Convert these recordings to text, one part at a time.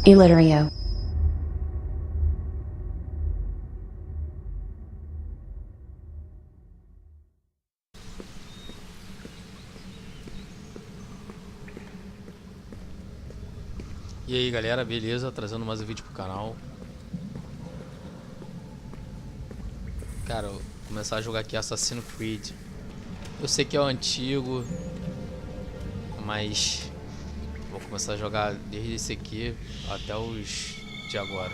Iliterio. E aí galera, beleza? Trazendo mais um vídeo pro canal. Cara, eu vou começar a jogar aqui Assassin's Creed. Eu sei que é o antigo, mas vou começar a jogar desde esse aqui até os de agora.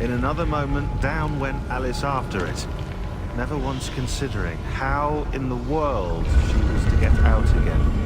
In another moment, down went Alice after it, never once considering how in the world she was to get out again.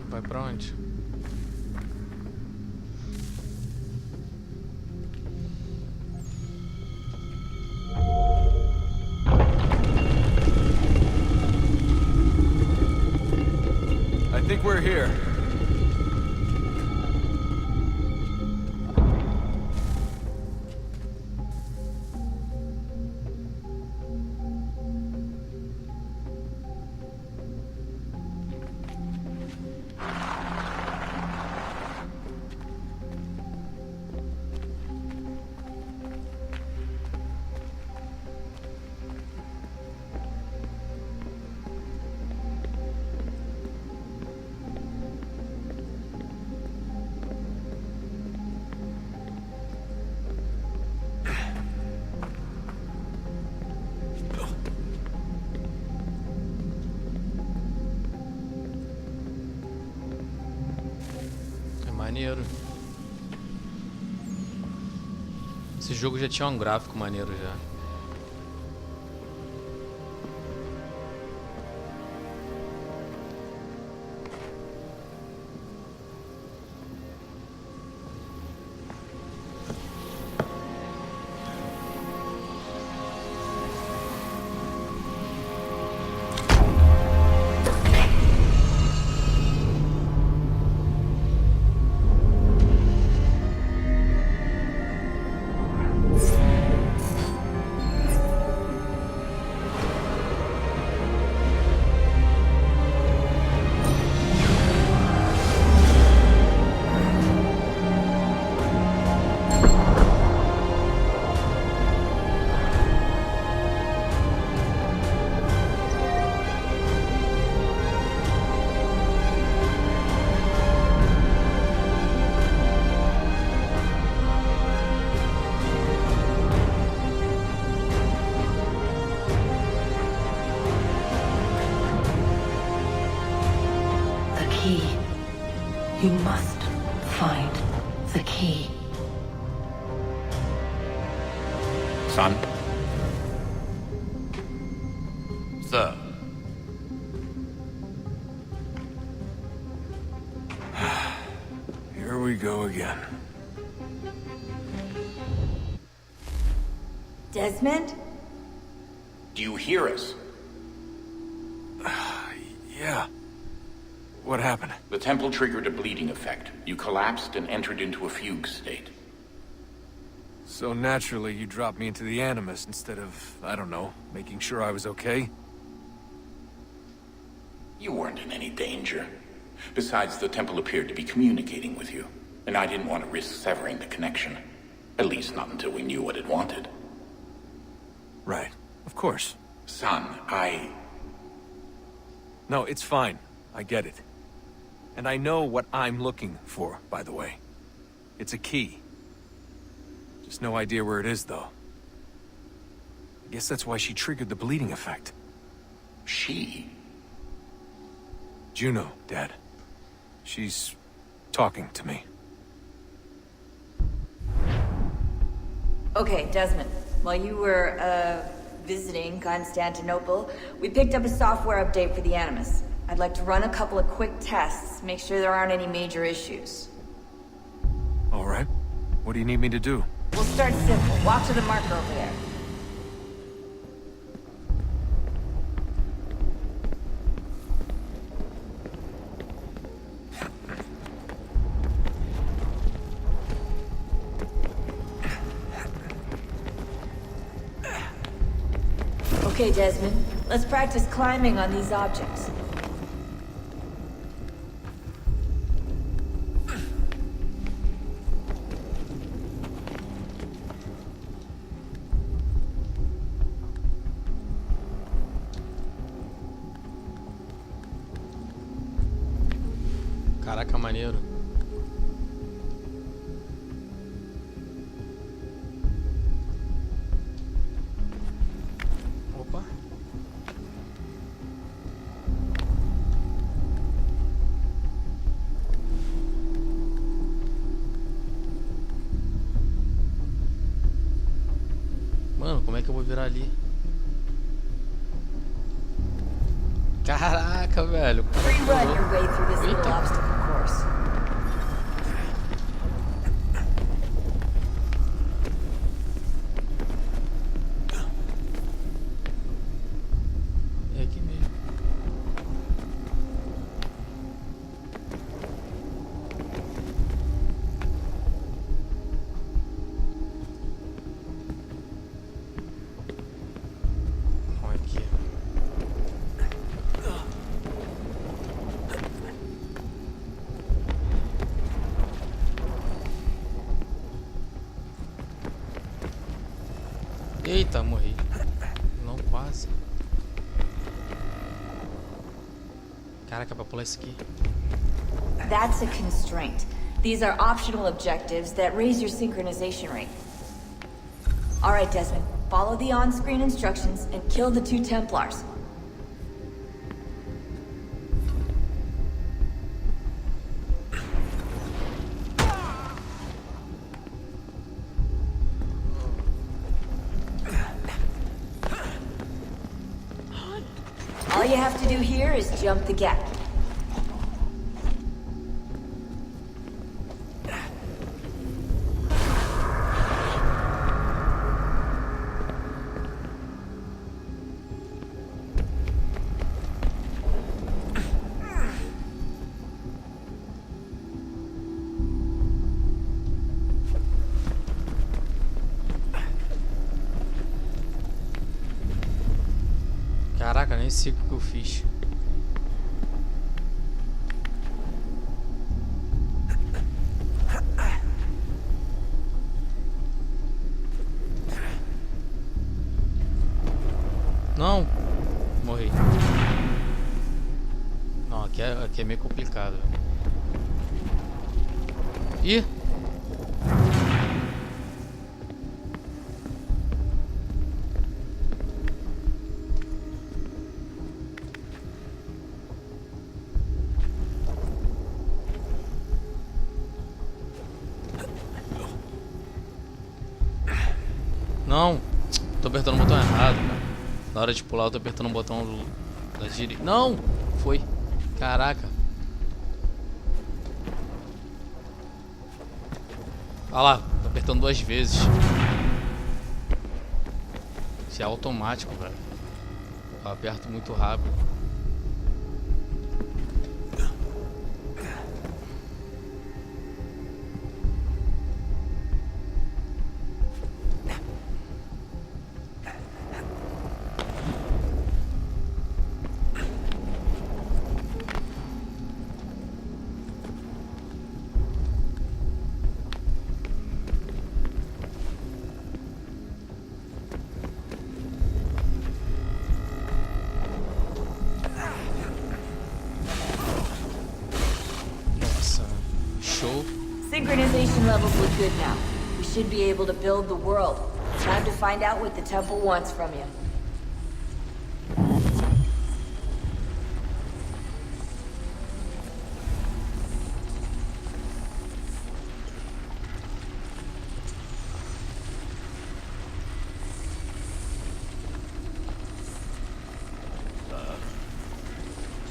Vai pra onde? I think we're here. Maneiro. Esse jogo já tinha um gráfico maneiro já. You must find the key. Son? Sir. Here we go again. Desmond? Do you hear us? Yeah. What happened? The temple triggered a bleeding effect. You collapsed and entered into a fugue state. So naturally, you dropped me into the Animus instead of, I don't know, making sure I was okay? You weren't in any danger. Besides, the temple appeared to be communicating with you, and I didn't want to risk severing the connection. At least not until we knew what it wanted. Right. Of course. Son, No, it's fine. I get it. And I know what I'm looking for, by the way. It's a key. Just no idea where it is, though. Guess that's why she triggered the bleeding effect. She? Juno, Dad. She's talking to me. Okay, Desmond. While you were, visiting Constantinople, we picked up a software update for the Animus. I'd like to run a couple of quick tests, make sure there aren't any major issues. All right. What do you need me to do? We'll start simple. Walk to the marker over there. Okay, Desmond. Let's practice climbing on these objects. Caraca, maneiro. Opa. Mano, como é que eu vou virar ali? Caraca, velho. Free run your way through this little Eita. obstacle course. É aqui mesmo. Olha aqui. Eita, morri. Não, quase. Caraca, pra pular isso aqui. That's a constraint. These are optional objectives that raise your synchronization rate. Alright, Desmond. Follow the on-screen instructions and kill the 2 Templars. All you have to do here is jump the gap. Caraca, nem sei o que eu fiz. Não! Morri. Não, aqui é meio complicado. Ih! Não! Tô apertando o botão errado, cara. Na hora de pular eu tô apertando o botão da direita. Não! Foi. Caraca. Olha lá, tô apertando 2 vezes. Isso é automático, velho. Eu aperto muito rápido. Synchronization levels look good now. We should be able to build the world. Time to find out what the temple wants from you.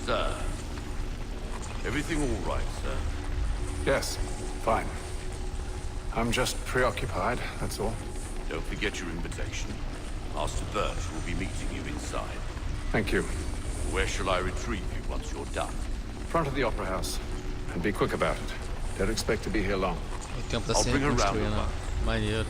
Sir. Everything all right, sir? Yes, fine. I'm just preoccupied, that's all. Don't forget your invitation. Master Birch will be meeting you inside. Thank you. Where shall I retrieve you once you're done? Front of the Opera House. And be quick about it. Don't expect to be here long. O tempo tá I'll sempre bring her round construindo. the back. Maneiro.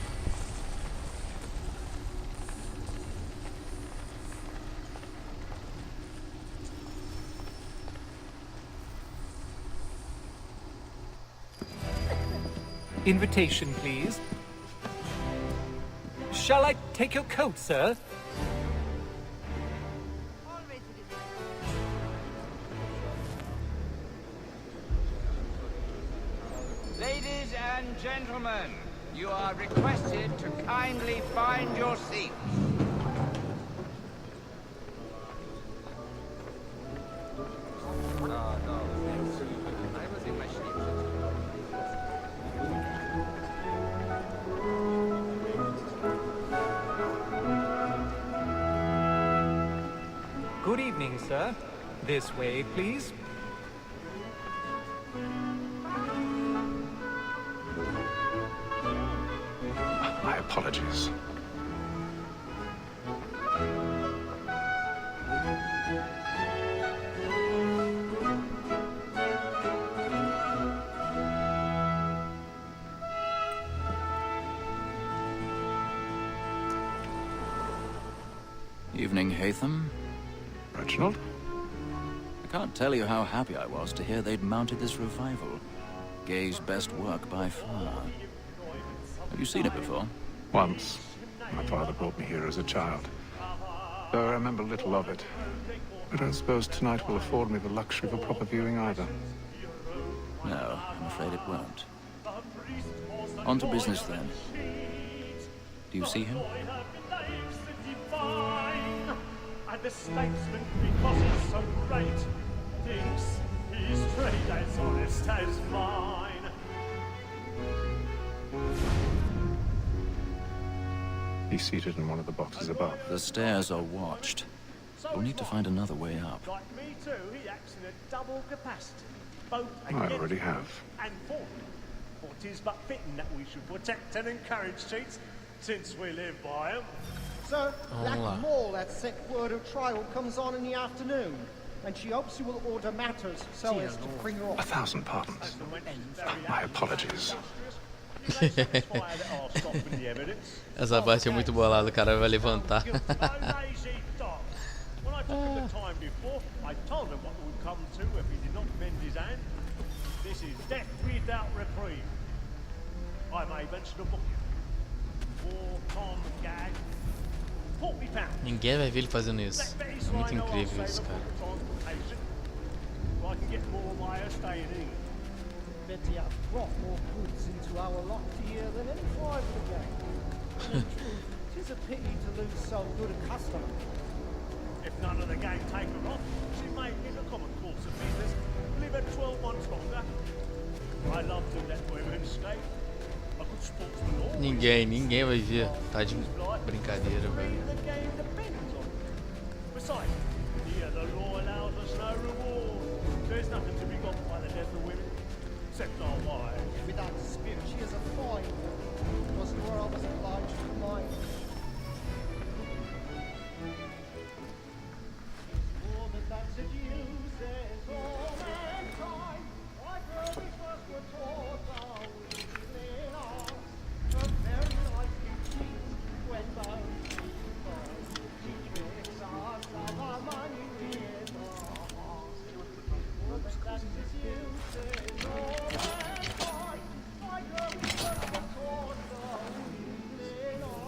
Invitation, please. Shall I take your coat, sir? Ladies and gentlemen, you are requested to kindly find your seats. Good evening, sir. This way, please. My apologies. Evening, Hatham. Reginald? I can't tell you how happy I was to hear they'd mounted this revival. Gay's best work by far. Have you seen it before? Once. My father brought me here as a child. Though I remember little of it. I don't suppose tonight will afford me the luxury of a proper viewing either. No, I'm afraid it won't. On to business then. Do you see him? And the statesman, because he's so great, thinks his trade as honest as mine. He's seated in one of the boxes above. The stairs are watched. We'll need to find another way up. Like me too, he acts in a double capacity. Both I against already have. and for. For 'tis but fitting that we should protect and encourage cheats, since we live by 'em. Sir, Vamos lá. Black Mall at sick word of trial comes on in the afternoon, and she hopes you will order matters so as to bring her off. 1,000 pardons. My apologies. Essa parte é muito bolada, o cara vai levantar. When I took the time before, I told him what would come to if he did not mend his hand. This is death without reprieve. I may mention a book. War, Tom, Gag. £40. Ninguém vai ver ele fazendo isso. É muito incrível isso, cara. I can get more by us staying in. Bet you have brought more goods into our lot here than any five of the gang. In truth, 'tis a pity to lose so good a customer. If none of the gang take her off, she may, in the common course of business, live at 12 months longer. I love to let women escape. A good sportsman always. Ninguém vai ver. Tá de brincadeira, velho. The game depends on it. Besides, here the law allows us no reward. There's nothing to be got by the death of women, except our wives. Without spirit, she is a fine woman. Was the world was obliged to mine. All that seduces all mankind, like roses first were taught our weakling arms. The very night you cheat, when both she tricks us of our money in our hearts. All that seduces all mankind, like roses first were taught our weakling arms.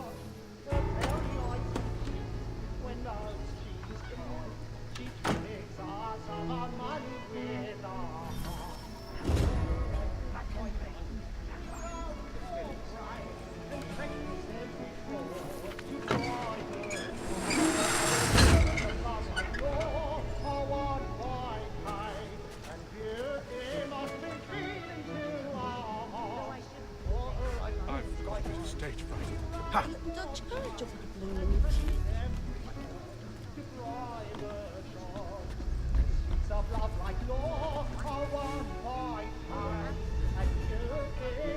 so charitable, blooming kid. Of love like yours are one by hand, and you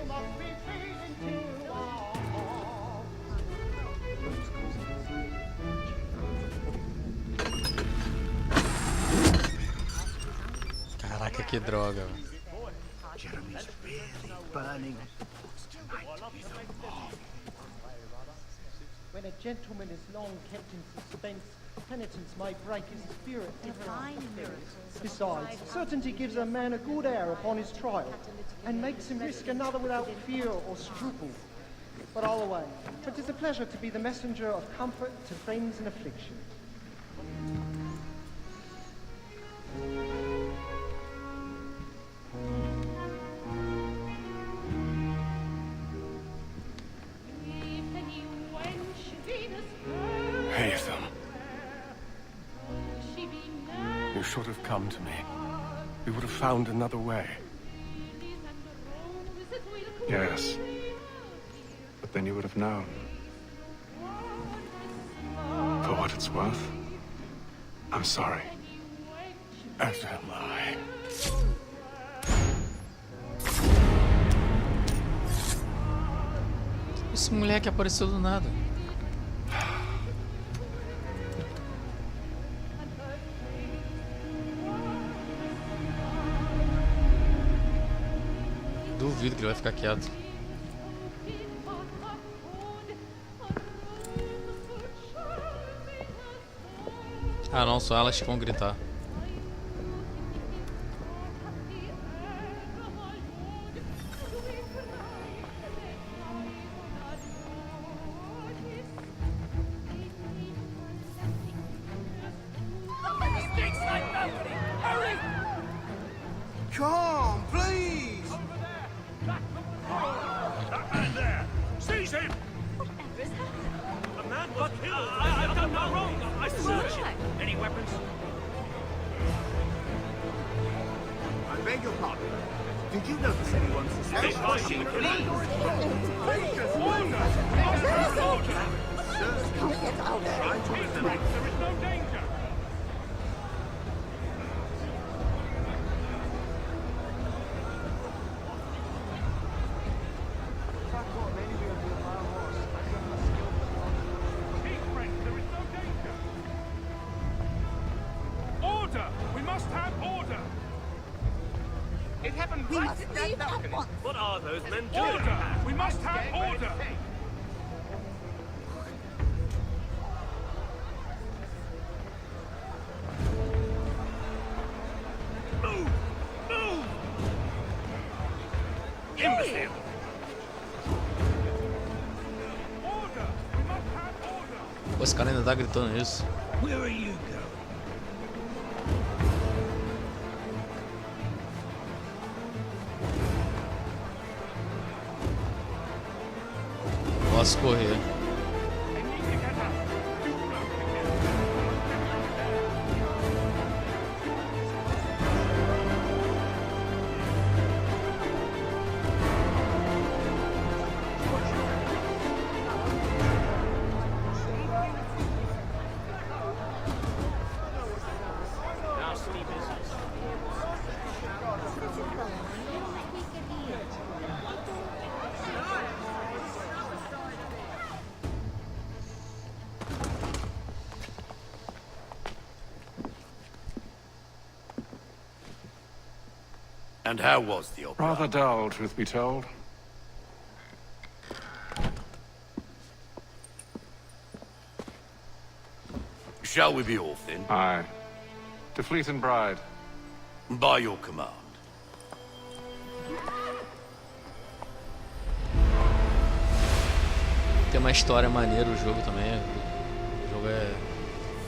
must be feeling to our hearts. Caraca, que droga, velho. Jeremy's really burning tonight. He's a mob. When a gentleman is long kept in suspense, penitence may break his spirit. Besides, certainty gives a man a good air upon his trial, and makes him risk another without fear or scruple. But all away, it is a pleasure to be the messenger of comfort to friends in affliction. Haytham. You should have come to me. We would have found another way. Yes. But then you would have known. For what it's worth, I'm sorry. As am I. Esse moleque apareceu do nada. Duvido que ele vai ficar quieto. Ah não, só elas que vão gritar. Come, please! That man there! Seize him! A man was killed! I've done no wrong! I searched him! Any weapons? I beg your pardon. Did you notice anyone suspicious? Please! Try to remember. There is no danger! Keep friends, there is no danger! Order! We must have order! It happened We right must at that leave at balcony. once. What are those men doing? Order! We must have order! Move! Move! Imbecile! Order! We must have order! Pô, esse cara ainda tá gritando isso. Where are you going? Posso correr. And how was the opera? Rather dull, truth be told. Shall we be off then? Aye. To Fleet and Bride. By your command. Tem uma história maneira o jogo também. O jogo é...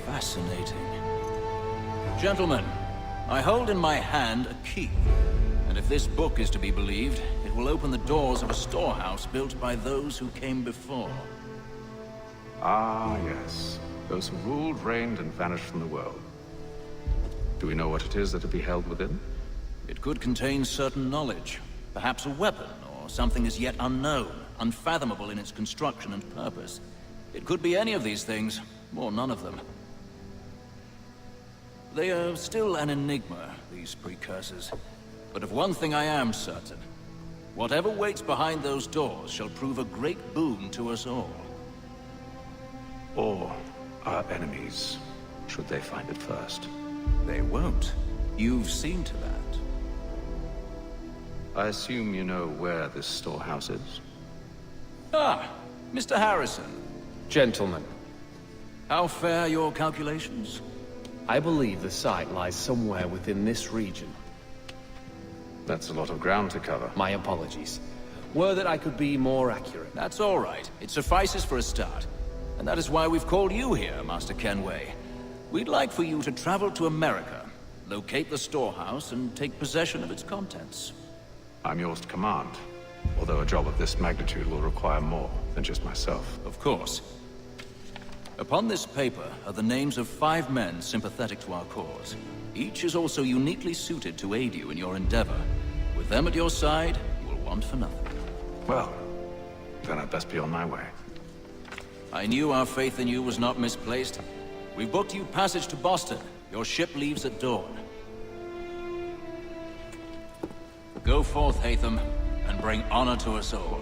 Fascinating. Gentlemen, I hold in my hand a key. And if this book is to be believed, it will open the doors of a storehouse built by those who came before. Ah, yes. Those who ruled, reigned, and vanished from the world. Do we know what it is that would be held within? It could contain certain knowledge. Perhaps a weapon, or something as yet unknown, unfathomable in its construction and purpose. It could be any of these things, or none of them. They are still an enigma, these precursors. But of one thing I am certain. Whatever waits behind those doors shall prove a great boon to us all. Or our enemies, should they find it first. They won't. You've seen to that. I assume you know where this storehouse is? Ah, Mr. Harrison. Gentlemen, How fare your calculations? I believe the site lies somewhere within this region. That's a lot of ground to cover. My apologies. Were that I could be more accurate. That's all right. It suffices for a start. And that is why we've called you here, Master Kenway. We'd like for you to travel to America, locate the storehouse, and take possession of its contents. I'm yours to command, although a job of this magnitude will require more than just myself. Of course. Upon this paper are the names of 5 men sympathetic to our cause. Each is also uniquely suited to aid you in your endeavor. With them at your side, you will want for nothing. Well, then I'd best be on my way. I knew our faith in you was not misplaced. We've booked you passage to Boston. Your ship leaves at dawn. Go forth, Hatham, and bring honor to us all.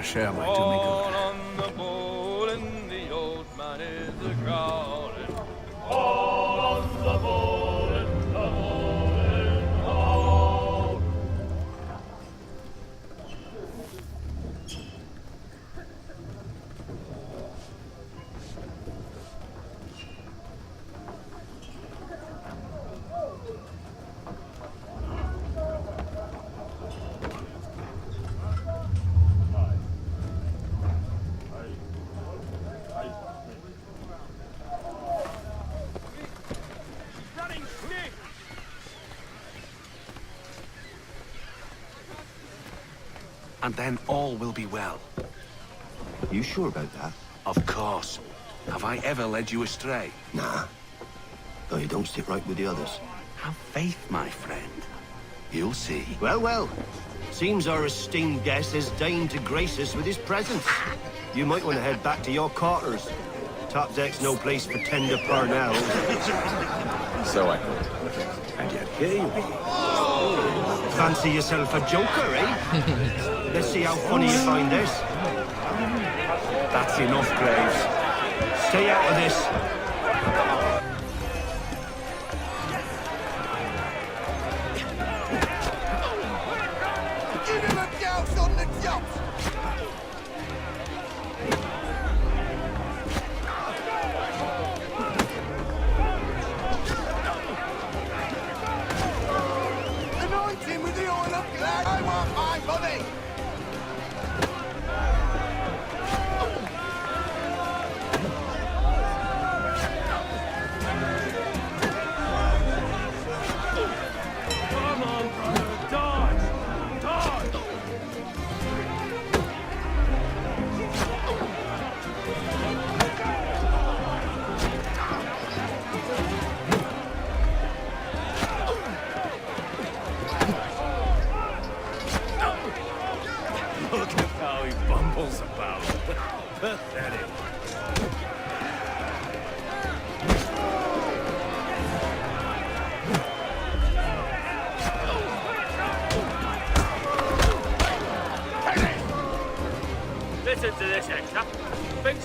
Share might do me good. And then all will be well. You sure about that? Of course. Have I ever led you astray? Nah. Though you don't sit right with the others. Have faith, my friend. You'll see. Well, well. Seems our esteemed guest has deigned to grace us with his presence. You might want to head back to your quarters. Top deck's no place for tender parnells. So I thought. And yet here you be. Fancy yourself a joker, eh? Let's see how funny you find this. That's enough, Graves. Stay out of this. Give him a douse on the jump! Anoint him with the oil of glad. I want my money!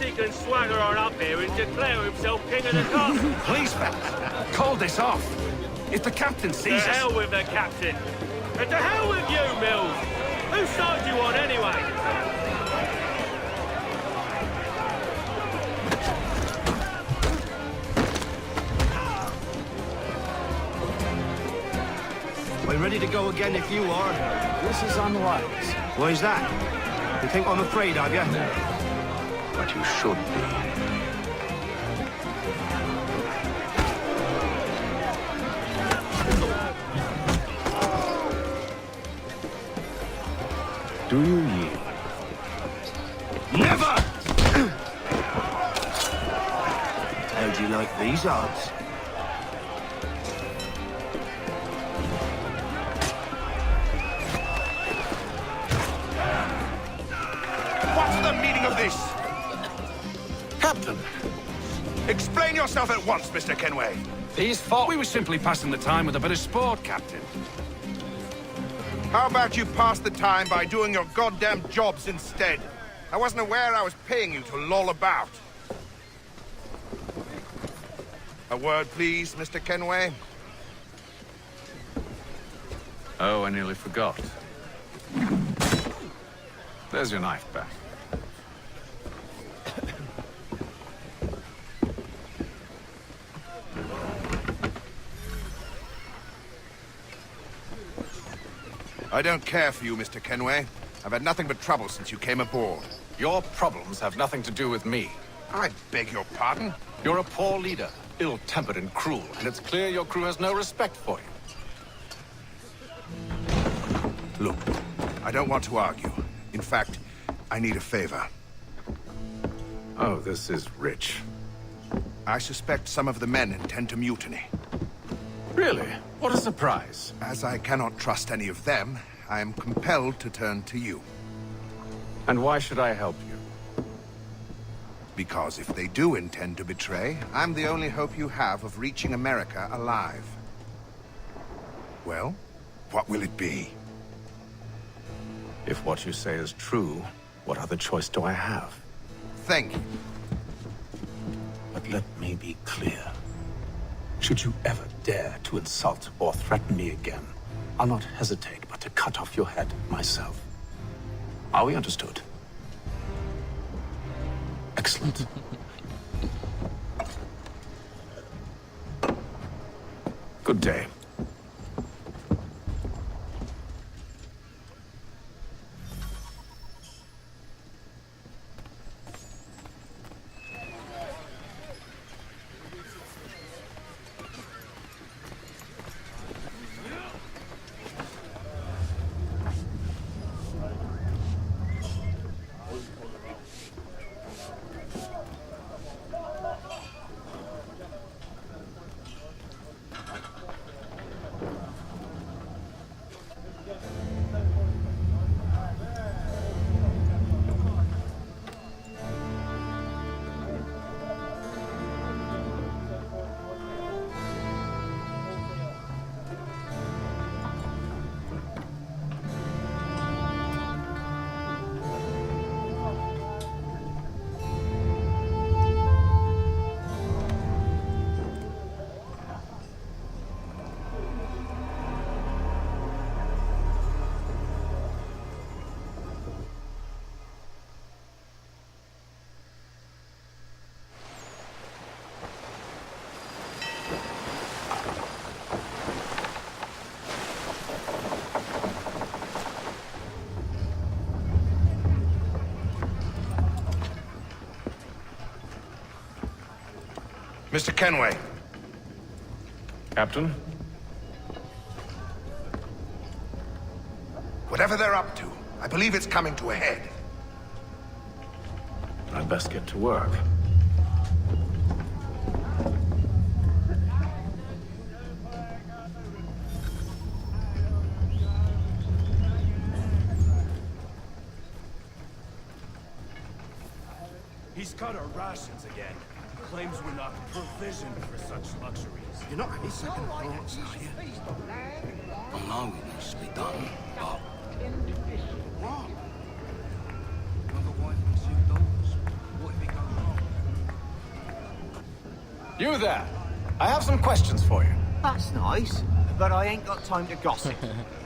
he can swagger on up here and declare himself king of the castle. Please, fellas, call this off. If the captain sees To us... hell with the captain. And to hell with you, Mills. Whose side you on, anyway? We're ready to go again if you are. This is unwise. Why's that? You think I'm afraid of you? No. But you should be. Do you yield? Never! How'd you like these odds? What's the meaning of this? Captain! Explain yourself at once, Mr. Kenway. These thought we were simply passing the time with a bit of sport, Captain. How about you pass the time by doing your goddamn jobs instead? I wasn't aware I was paying you to loll about. A word, please, Mr. Kenway. Oh, I nearly forgot. There's your knife back. I don't care for you, Mr. Kenway. I've had nothing but trouble since you came aboard. Your problems have nothing to do with me. I beg your pardon? You're a poor leader, ill-tempered and cruel, and it's clear your crew has no respect for you. Look, I don't want to argue. In fact, I need a favor. Oh, this is rich. I suspect some of the men intend to mutiny. Really? What a surprise. As I cannot trust any of them, I am compelled to turn to you. And why should I help you? Because if they do intend to betray, I'm the only hope you have of reaching America alive. Well, what will it be? If what you say is true, what other choice do I have? Thank you. But let me be clear. Should you ever dare to insult or threaten me again, I'll not hesitate but to cut off your head myself. Are we understood? Excellent. Good day. Mr. Kenway. Captain? Whatever they're up to, I believe it's coming to a head. I'd best get to work. He's cut our rations again. Claims we're not provisioned for such luxuries. You're not any second thoughts, are you? I know it needs to be done, but... What? Another wife and two daughters. What if he goes You there. I have some questions for you. That's nice, but I ain't got time to gossip.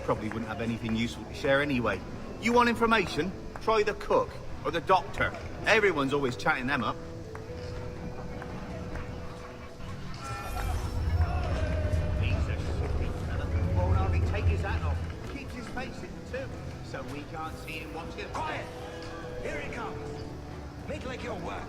Probably wouldn't have anything useful to share anyway. You want information? Try the cook or the doctor. Everyone's always chatting them up. Won't hardly take his hat off. Keeps his face in too, so we can't see him watching. Quiet! Here he comes. Make like your work.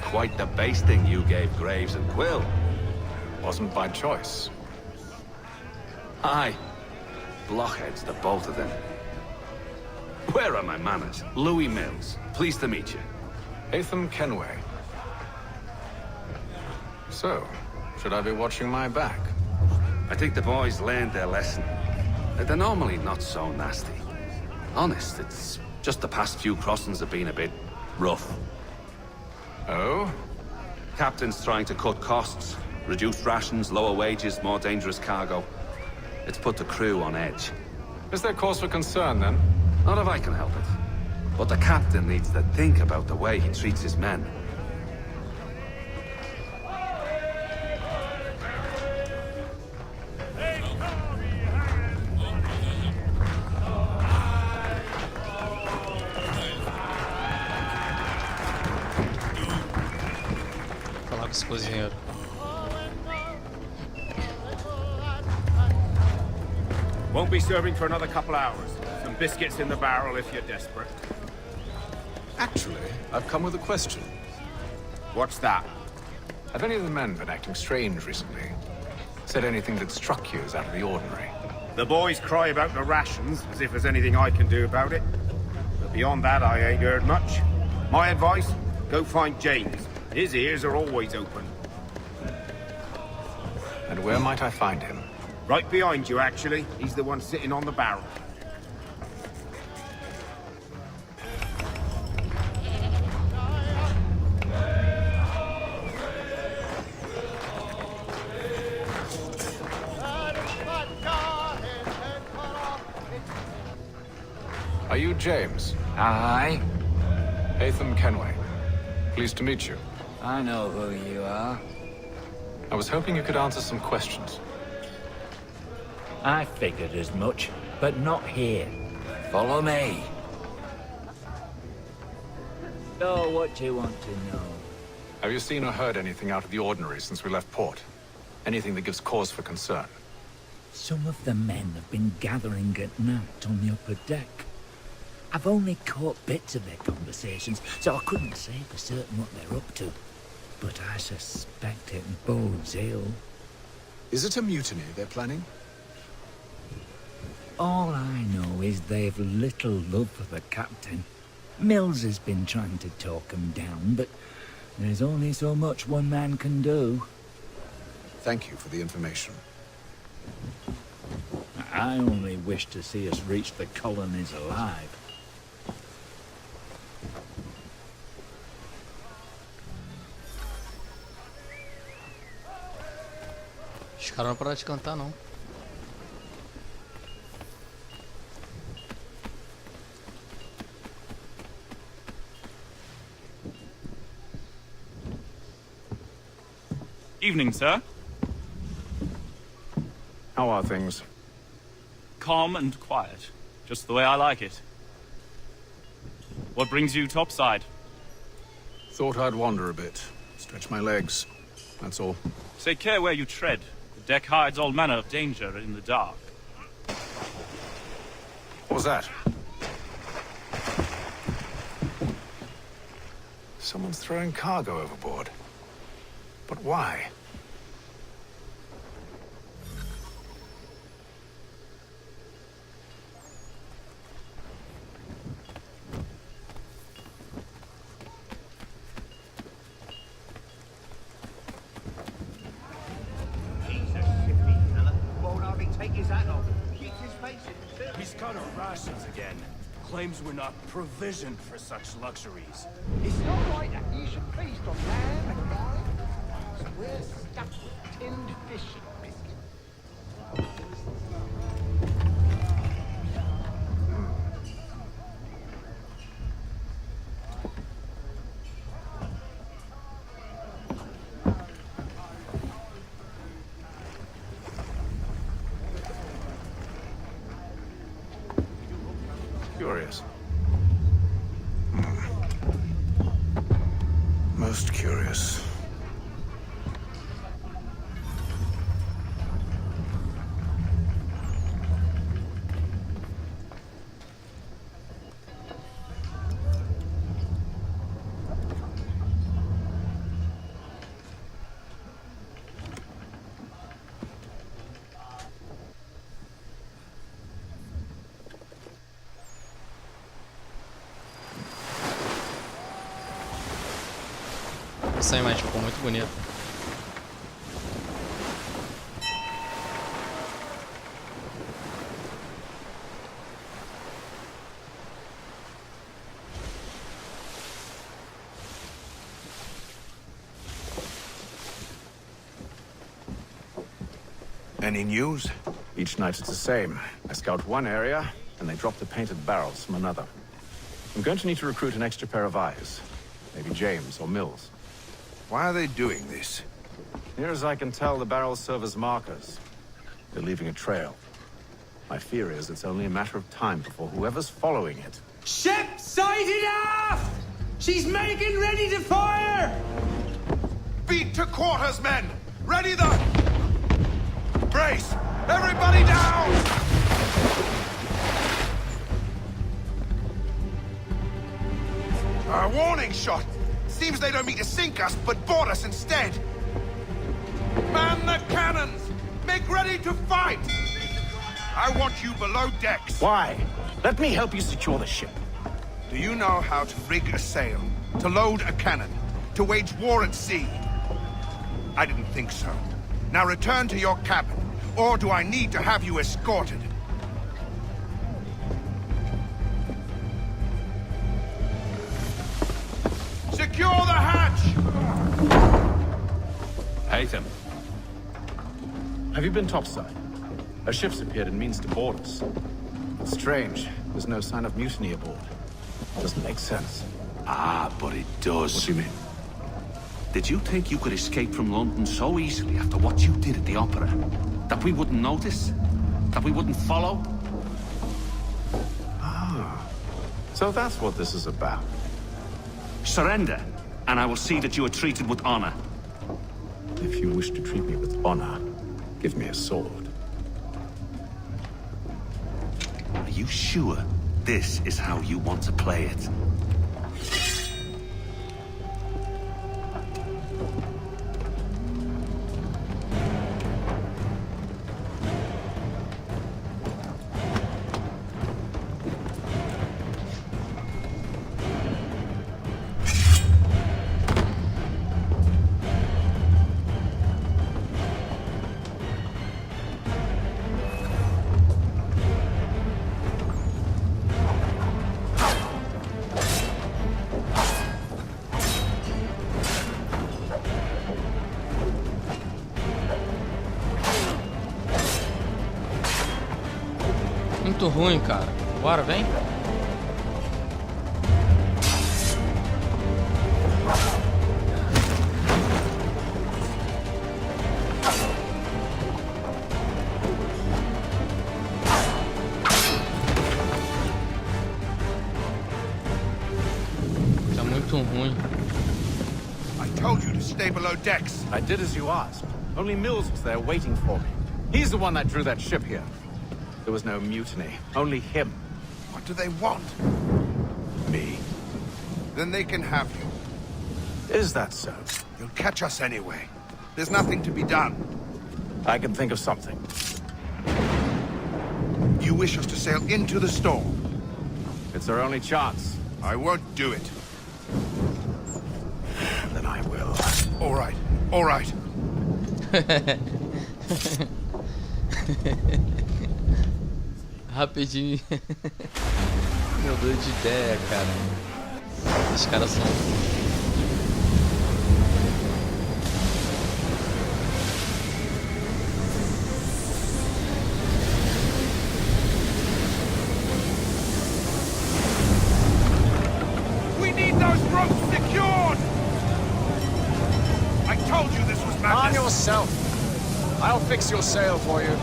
Quite the basting you gave Graves and Quill. Wasn't by choice. Aye. Blockheads, the both of them. Where are my manners? Louis Mills. Pleased to meet you. Atham Kenway. So, should I be watching my back? I think the boys learned their lesson. They're normally not so nasty. Honest, it's just the past few crossings have been a bit rough. Oh? Captain's trying to cut costs. Reduced rations, lower wages, more dangerous cargo. It's put the crew on edge. Is there cause for concern, then? Not if I can help it. But the captain needs to think about the way he treats his men. Falar com esse cozinheiro. Won't be serving for another couple hours. Some biscuits in the barrel if you're desperate. Actually, I've come with a question. What's that? Have any of the men been acting strange recently? Said anything that struck you as out of the ordinary? The boys cry about the rations, as if there's anything I can do about it. But beyond that, I ain't heard much. My advice? Go find James. His ears are always open. And where might I find him? Right behind you, actually. He's the one sitting on the barrel. Are you James? Aye. Atham Kenway. Pleased to meet you. I know who you are. I was hoping you could answer some questions. I figured as much, but not here. Follow me. So, what do you want to know? Have you seen or heard anything out of the ordinary since we left port? Anything that gives cause for concern? Some of the men have been gathering at night on the upper deck. I've only caught bits of their conversations, so I couldn't say for certain what they're up to. But I suspect it bodes ill. Is it a mutiny they're planning? All I know is they've little love for the captain. Mills has been trying to talk him down, but there's only so much one man can do. Thank you for the information. I only wish to see us reach the colonies alive. Os caras não param de cantar, não. Evening, sir. How are things? Calm and quiet. Just the way I like it. What brings you topside? Thought I'd wander a bit. Stretch my legs. That's all. Take care where you tread. The deck hides all manner of danger in the dark. What was that? Someone's throwing cargo overboard. But why? He's cut our rations again. Claims we're not provisioned for such luxuries. It's not right that you should feast on lamb and wine. So we're stuck with tinned fish and biscuits. Most curious. Essa imagem ficou muito bonita. Any news? Each night it's the same. I scout one area, and they drop the painted barrels from another. I'm going to need to recruit an extra pair of eyes. Maybe James or Mills. Why are they doing this? Near as I can tell, the barrels serve as markers. They're leaving a trail. My fear is it's only a matter of time before whoever's following it. Ship sighted aft! She's making ready to fire! Beat to quarters, men! Ready the... Brace! Everybody down! A warning shot! Seems they don't mean to sink us, but board us instead! Man the cannons! Make ready to fight! I want you below decks. Why? Let me help you secure the ship. Do you know how to rig a sail? To load a cannon? To wage war at sea? I didn't think so. Now return to your cabin, or do I need to have you escorted? Secure the hatch! Haytham. Have you been topside? A ship's appeared and means to board us. It's strange. There's no sign of mutiny aboard. Doesn't make sense. Ah, but it does. What do you mean? Did you think you could escape from London so easily after what you did at the opera? That we wouldn't notice? That we wouldn't follow? Ah. So that's what this is about. Surrender, and I will see that you are treated with honor. If you wish to treat me with honor, give me a sword. Are you sure this is how you want to play it? Muito ruim, cara. Bora, vem. Tá muito ruim. I told you to stay below decks. I did as you asked. Only Mills was there waiting for me. He's the one that drew that ship here. There was no mutiny, only him. What do they want? Me. Then they can have you. Is that so? You'll catch us anyway. There's nothing to be done. I can think of something. You wish us to sail into the storm? It's our only chance. I won't do it. Then I will. All right, all right. Rapidinho. Mudou de ideia, cara. Os caras são... We need those ropes secured! I told you this was madness. Arm yourself. I'll fix your sail for you.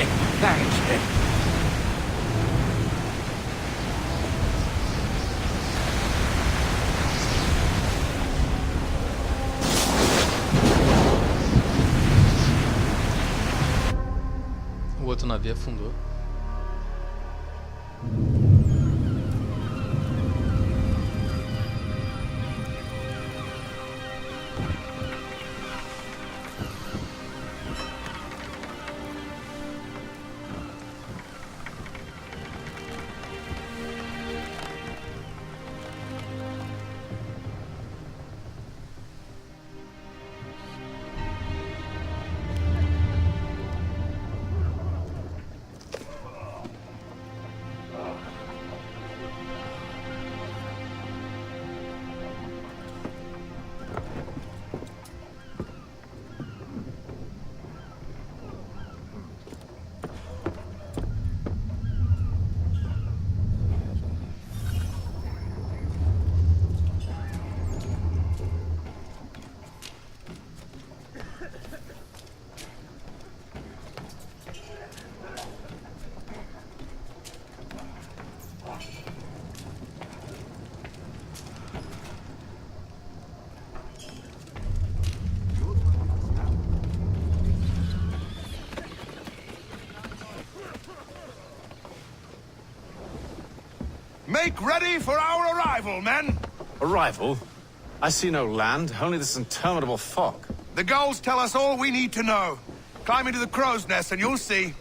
Thanks. O outro navio afundou. Make ready for our arrival, men! Arrival? I see no land, only this interminable fog. The gulls tell us all we need to know. Climb into the crow's nest and you'll see.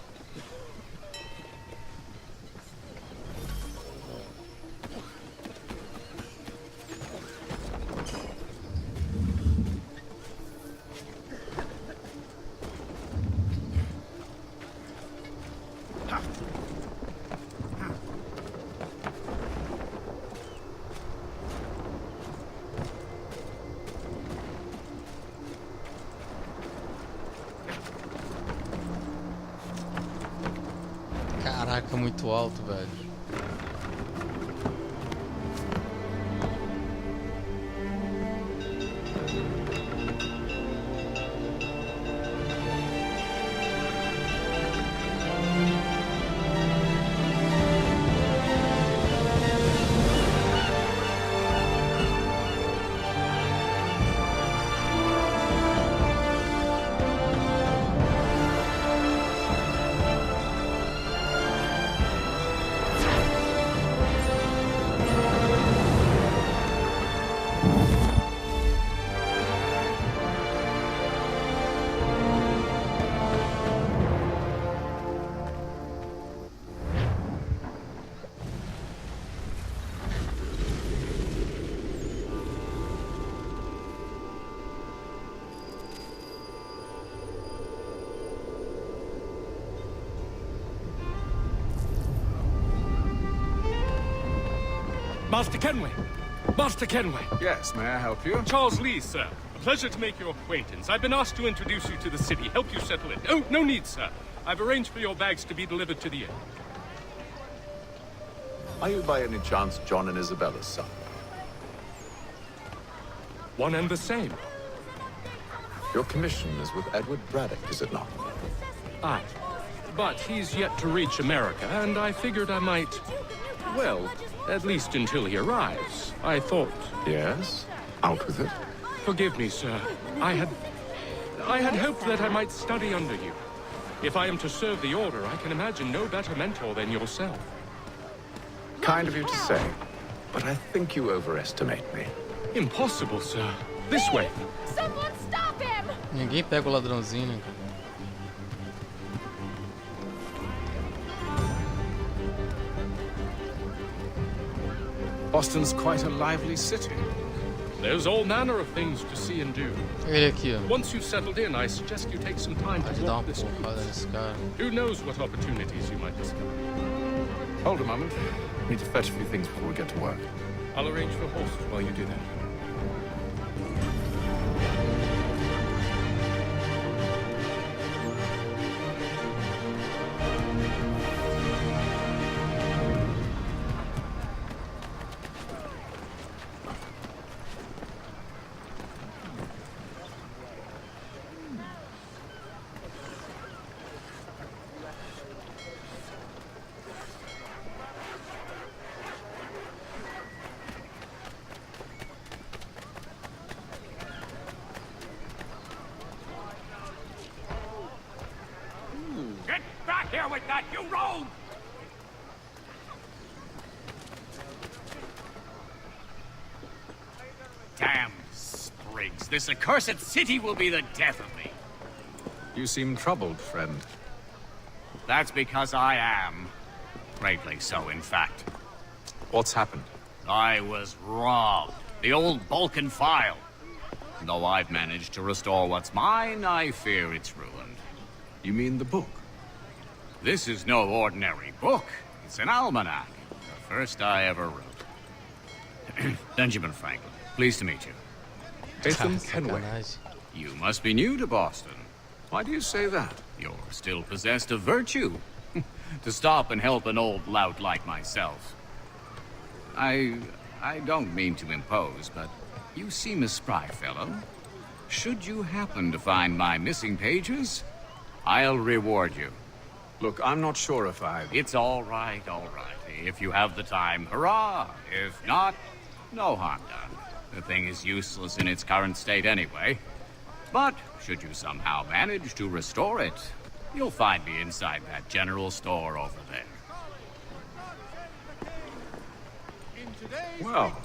Caraca, muito alto, velho. Master Kenway! Master Kenway! Yes, may I help you? Charles Lee, sir. A pleasure to make your acquaintance. I've been asked to introduce you to the city, help you settle in. Oh, no need, sir. I've arranged for your bags to be delivered to the inn. Are you by any chance John and Isabella's son? One and the same. Your commission is with Edward Braddock, is it not? Aye. But he's yet to reach America, and I figured I might... Well, at least until he arrives. I thought... Yes? Out with it. Forgive me, sir. I had hoped that I might study under you. If I am to serve the Order, I can imagine no better mentor than yourself. Kind of you to say, but I think you overestimate me. Impossible, sir. This way. Someone stop him! Ninguém pega o ladrãozinho, né? Boston's quite a lively city. There's all manner of things to see and do. Ele aqui, ó. Once you've settled in, I suggest you take some time to walk this porrada nesse cara. Who knows what opportunities you might discover. Hold a moment. Need to fetch a few things before we get to work. I'll arrange for horses while you do that. here with that, you rogue! Damn sprigs. This accursed city will be the death of me. You seem troubled, friend. That's because I am. Greatly so, in fact. What's happened? I was robbed. The old Balkan file. Though I've managed to restore what's mine, I fear it's ruined. You mean the book? This is no ordinary book. It's an almanac. The first I ever wrote. Benjamin Franklin, pleased to meet you. Ethan Kenway. You must be new to Boston. Why do you say that? You're still possessed of virtue. To stop and help an old lout like myself. I don't mean to impose, but you seem a spry fellow. Should you happen to find my missing pages, I'll reward you. Look, I'm not sure if I've... It's all right. If you have the time, hurrah! If not, no harm done. The thing is useless in its current state anyway. But should you somehow manage to restore it, you'll find me inside that general store over there. Well,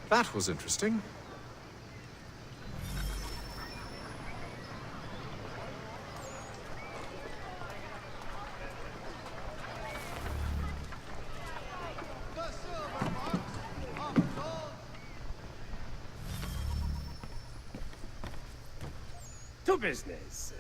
that was interesting. To business.